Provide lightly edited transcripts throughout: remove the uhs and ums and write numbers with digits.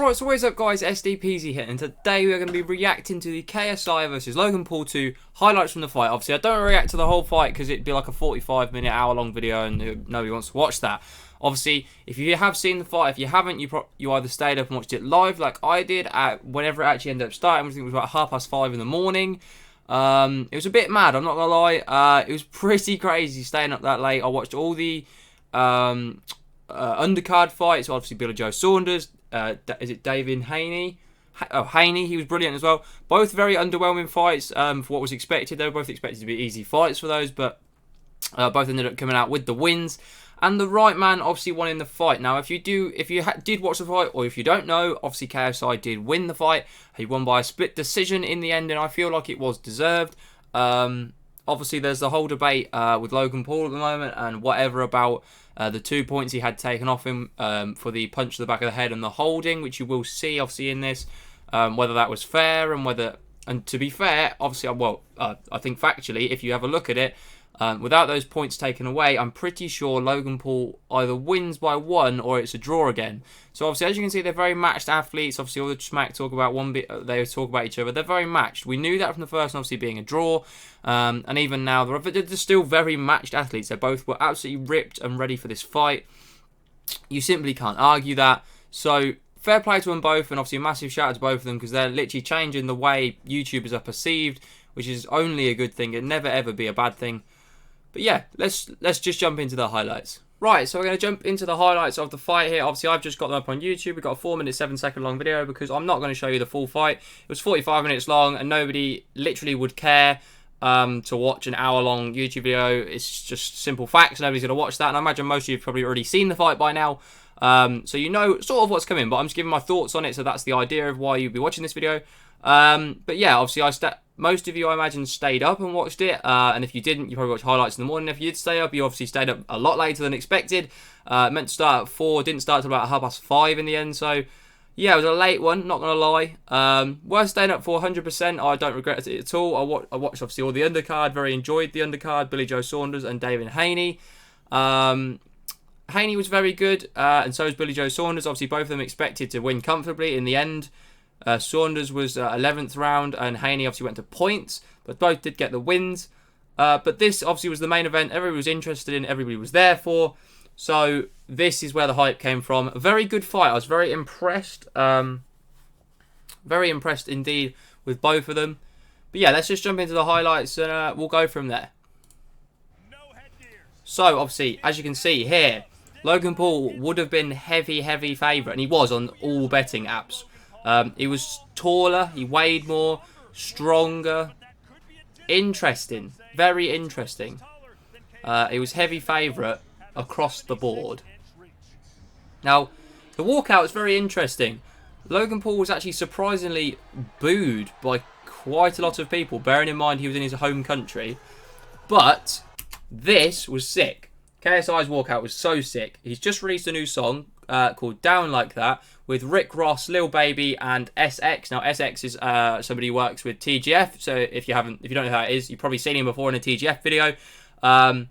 Alright, so what is up guys, SDPeasy here, and today we're going to be reacting to the KSI versus Logan Paul2 highlights from the fight. Obviously I don't react to the whole fight because it'd be like a 45-minute, hour-long video and nobody wants to watch that. Obviously, if you have seen the fight, if you haven't, you either stayed up and watched it live like I did, at whenever it actually ended up starting, which I think was about 5:30 in the morning. It was a bit mad, I'm not going to lie. It was pretty crazy staying up that late. I watched all the undercard fights, obviously Billy Joe Saunders, is it David Haney? Haney, he was brilliant as well. Both very underwhelming fights for what was expected. They were both expected to be easy fights for those, but both ended up coming out with the wins. And the right man obviously won in the fight. Now, if you did watch the fight, or if you don't know, obviously KSI did win the fight. He won by a split decision in the end, and I feel like it was deserved. Obviously, there's the whole debate with Logan Paul at the moment, and whatever about the 2 points he had taken off him for the punch to the back of the head and the holding, which you will see obviously in this, whether that was fair and to be fair, obviously, I think factually, if you have a look at it, without those points taken away, I'm pretty sure Logan Paul either wins by 1 or it's a draw again. So obviously, as you can see, they're very matched athletes. Obviously, all the smack talk about they talk about each other. They're very matched. We knew that from the first one, obviously being a draw, and even now they're still very matched athletes. They both were absolutely ripped and ready for this fight. You simply can't argue that. So fair play to them both, and obviously a massive shout out to both of them because they're literally changing the way YouTubers are perceived, which is only a good thing. It'd never ever be a bad thing. But yeah, let's just jump into the highlights. Right, so we're going to jump into the highlights of the fight here. Obviously, I've just got them up on YouTube. We've got a 4-minute, 7-second long video because I'm not going to show you the full fight. It was 45 minutes long and nobody literally would care to watch an hour-long YouTube video. It's just simple facts. Nobody's going to watch that. And I imagine most of you have probably already seen the fight by now. So you know sort of what's coming, but I'm just giving my thoughts on it. So that's the idea of why you'll be watching this video. But yeah, obviously most of you, I imagine, stayed up and watched it. And if you didn't, you probably watched highlights in the morning. If you did stay up, you obviously stayed up a lot later than expected. Meant to start at 4, didn't start till about 5:30 in the end. So yeah, it was a late one, not going to lie. Worth staying up for 100%. I don't regret it at all. I watched obviously all the undercard. Very enjoyed the undercard. Billy Joe Saunders and David Haney. Haney was very good, and so was Billy Joe Saunders. Obviously, both of them expected to win comfortably in the end. Saunders was 11th round, and Haney obviously went to points, but both did get the wins. But this obviously was the main event. Everybody was interested in, everybody was there for. So this is where the hype came from. A very good fight. I was very impressed. Very impressed indeed with both of them. But yeah, let's just jump into the highlights and we'll go from there. So obviously, as you can see here, Logan Paul would have been heavy favourite, and he was on all betting apps. He was taller, he weighed more, stronger, interesting, very interesting. He was heavy favourite across the board. Now, the walkout was very interesting. Logan Paul was actually surprisingly booed by quite a lot of people, bearing in mind he was in his home country. But this was sick. KSI's walkout was so sick. He's just released a new song called Down Like That with Rick Ross, Lil Baby, and SX. Now SX is somebody who works with TGF. So if you don't know who that is, you've probably seen him before in a TGF video. But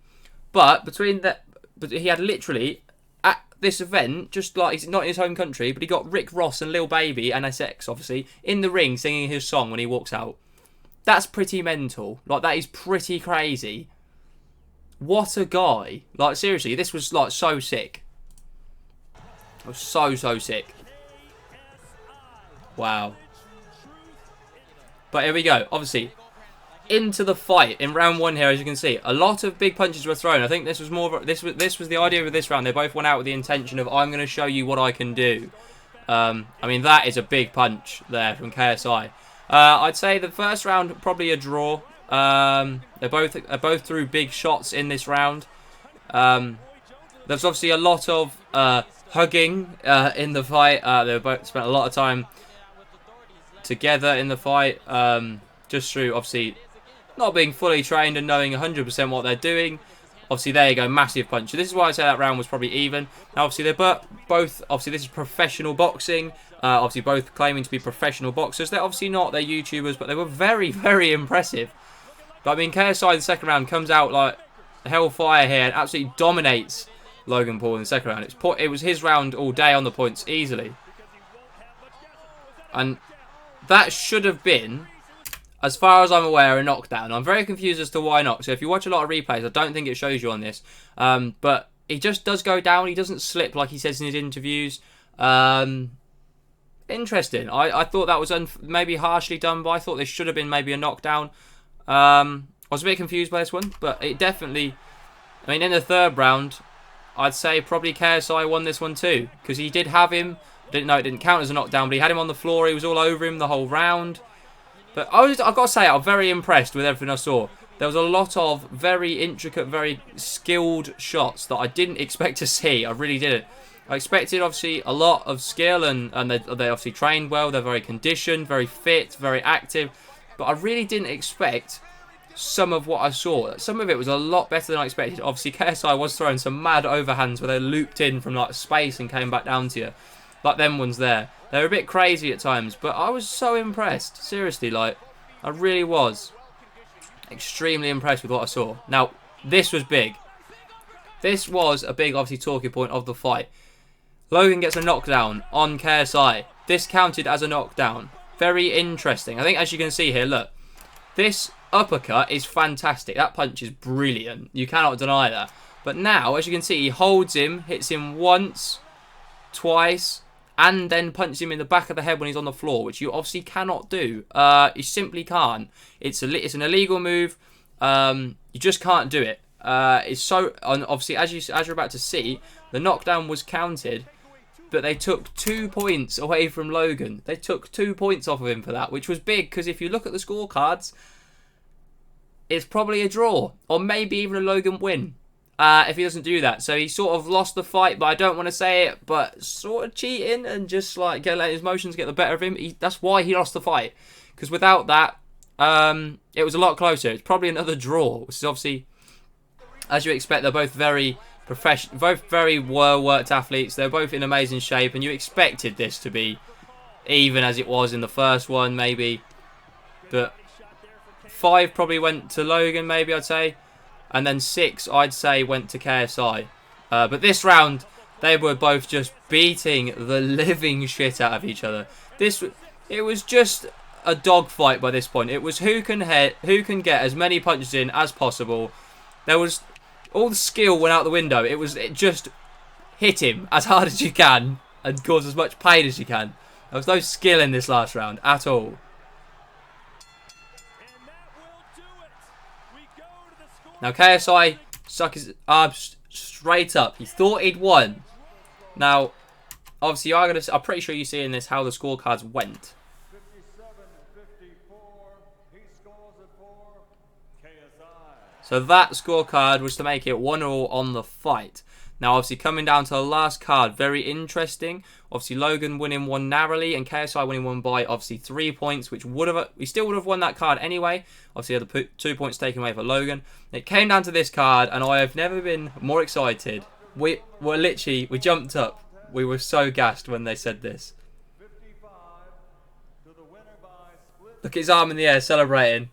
he had literally at this event, just like he's not in his home country, but he got Rick Ross and Lil Baby and SX obviously in the ring singing his song when he walks out. That's pretty mental. Like, that is pretty crazy. What a guy. Like, seriously, this was, like, so sick. It was so sick. Wow. But here we go. Obviously, into the fight in round 1 here, as you can see. A lot of big punches were thrown. I think this was more of a, this was the idea of this round. They both went out with the intention of, I'm going to show you what I can do. I mean, that is a big punch there from KSI. I'd say the first round, probably a draw. They both threw big shots in this round. There's obviously a lot of hugging in the fight. They both spent a lot of time together in the fight, just through obviously not being fully trained and knowing 100% what they're doing. Obviously, there you go, massive punch. So this is why I say that round was probably even. Now, obviously, they're both obviously this is professional boxing. Obviously, both claiming to be professional boxers. They're obviously not. They're YouTubers, but they were very impressive. But I mean, KSI in the second round comes out like hellfire here and absolutely dominates Logan Paul in the second round. It was his round all day on the points easily. And that should have been, as far as I'm aware, a knockdown. I'm very confused as to why not. So if you watch a lot of replays, I don't think it shows you on this. But he just does go down. He doesn't slip like he says in his interviews. Interesting. I thought that was maybe harshly done, but I thought this should have been maybe a knockdown. I was a bit confused by this one, but it definitely... I mean, in the third round, I'd say probably KSI won this one too, because he did have him. Didn't know it didn't count as a knockdown, but he had him on the floor. He was all over him the whole round. But I've got to say, I'm very impressed with everything I saw. There was a lot of very intricate, very skilled shots that I didn't expect to see. I really didn't. I expected, obviously, a lot of skill, and they obviously trained well. They're very conditioned, very fit, very active. But I really didn't expect some of what I saw. Some of it was a lot better than I expected. Obviously, KSI was throwing some mad overhands where they looped in from like space and came back down to you. Like them ones there. They were a bit crazy at times, but I was so impressed. Seriously, like, I really was extremely impressed with what I saw. Now, this was big. This was a big, obviously, talking point of the fight. Logan gets a knockdown on KSI. This counted as a knockdown. Very interesting. I think, as you can see here, look. This uppercut is fantastic. That punch is brilliant. You cannot deny that. But now, as you can see, he holds him, hits him once, twice, and then punches him in the back of the head when he's on the floor, which you obviously cannot do. You simply can't. It's an illegal move. You just can't do it. It's so... And obviously, as you're about to see, the knockdown was counted, but they took 2 points away from Logan. They took 2 points off of him for that, which was big, because if you look at the scorecards, it's probably a draw, or maybe even a Logan win. If he doesn't do that. So he sort of lost the fight, but I don't want to say it, but sort of cheating and just like let his emotions get the better of him. That's why he lost the fight. Because without that, it was a lot closer. It's probably another draw, which is obviously, as you expect, they're both very professional, both very well-worked athletes. They're both in amazing shape, and you expected this to be even as it was in the first one, maybe. But 5 probably went to Logan, maybe I'd say. And then 6, I'd say, went to KSI. But this round, they were both just beating the living shit out of each other. It was just a dogfight by this point. It was who can get as many punches in as possible. There was all the skill went out the window. It just hit him as hard as you can and cause as much pain as you can. There was no skill in this last round at all. Now KSI stuck his arms straight up. He thought he'd won. Now, obviously, I'm pretty sure you see in this how the scorecards went. 57-54. He scores it for KSI. So that scorecard was to make it 1-1 on the fight. Now, obviously, coming down to the last card, very interesting. Obviously, Logan winning one narrowly and KSI winning one by, obviously, 3 points, which we still would have won that card anyway. Obviously, had the 2 points taken away for Logan. It came down to this card, and I have never been more excited. We jumped up. We were so gassed when they said this. 55 to the winner by split. Look at his arm in the air, celebrating.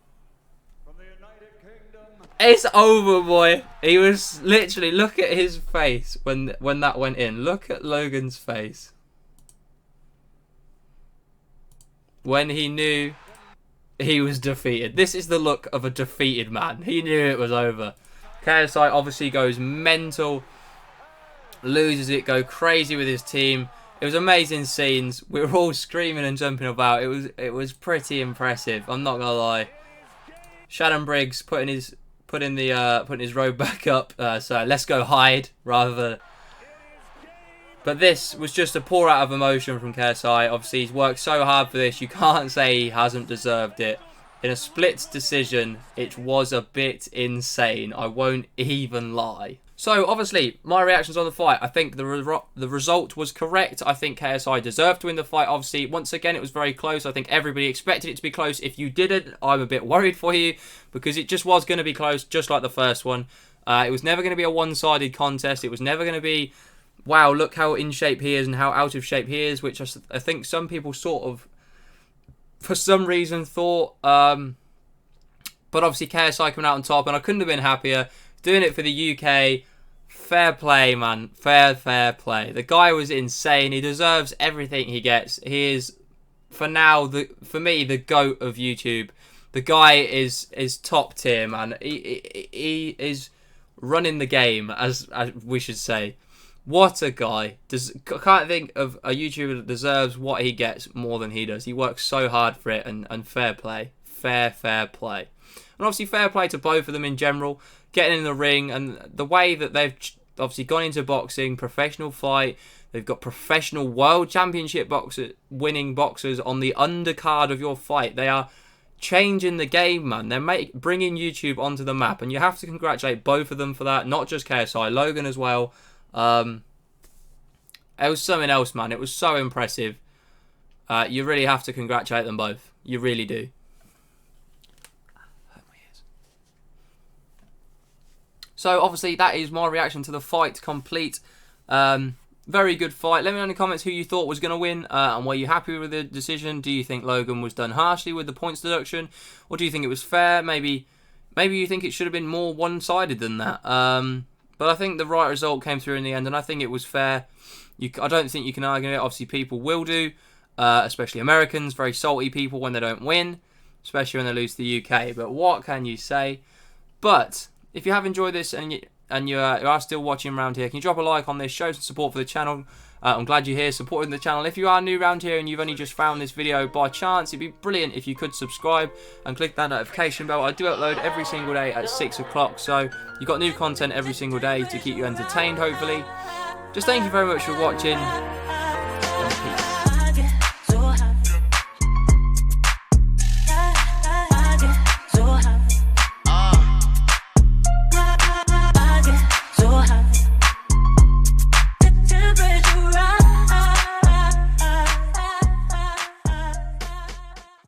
From the United Kingdom. It's over, boy. He was literally, look at his face when that went in. Look at Logan's face. When he knew he was defeated. This is the look of a defeated man. He knew it was over. KSI obviously goes mental. Loses it, go crazy with his team. It was amazing scenes. We were all screaming and jumping about. It was pretty impressive. I'm not gonna lie. Shannon Briggs putting his robe back up. So let's go hide rather than. But this was just a pour out of emotion from KSI. Obviously, he's worked so hard for this. You can't say he hasn't deserved it. In a split decision, it was a bit insane. I won't even lie. So, obviously, my reactions on the fight. I think the result was correct. I think KSI deserved to win the fight. Obviously, once again, it was very close. I think everybody expected it to be close. If you didn't, I'm a bit worried for you because it just was going to be close, just like the first one. It was never going to be a one-sided contest. It was never going to be, wow, look how in shape he is and how out of shape he is, which I think some people sort of, for some reason, thought. But obviously, KSI coming out on top, and I couldn't have been happier. Doing it for the UK. Fair play, man. Fair play. The guy was insane. He deserves everything he gets. He is for now, for me, the GOAT of YouTube. The guy is top tier, man. He is running the game, as we should say. What a guy. Can't think of a YouTuber that deserves what he gets more than he does. He works so hard for it, and fair play. Fair play. And obviously fair play to both of them in general. Getting in the ring, and the way that they've obviously gone into boxing, professional fight. They've got professional world championship winning boxers on the undercard of your fight. They are changing the game, man. They're bringing YouTube onto the map, and you have to congratulate both of them for that. Not just KSI, Logan as well. It was something else, man. It was so impressive. You really have to congratulate them both. You really do. So obviously that is my reaction to the fight complete. Very good fight. Let me know in the comments who you thought was going to win, and were you happy with the decision? Do you think Logan was done harshly with the points deduction, or do you think it was fair? Maybe you think it should have been more one-sided than that. But I think the right result came through in the end, and I think it was fair. I don't think you can argue it. Obviously, people will do, especially Americans, very salty people when they don't win, especially when they lose to the UK. But what can you say? But if you have enjoyed this and you are still watching around here, can you drop a like on this, show some support for the channel? I'm glad you're here supporting the channel. If you are new around here and you've only just found this video by chance, it'd be brilliant if you could subscribe and click that notification bell. I do upload every single day at 6 o'clock, so you've got new content every single day to keep you entertained, hopefully. Just thank you very much for watching.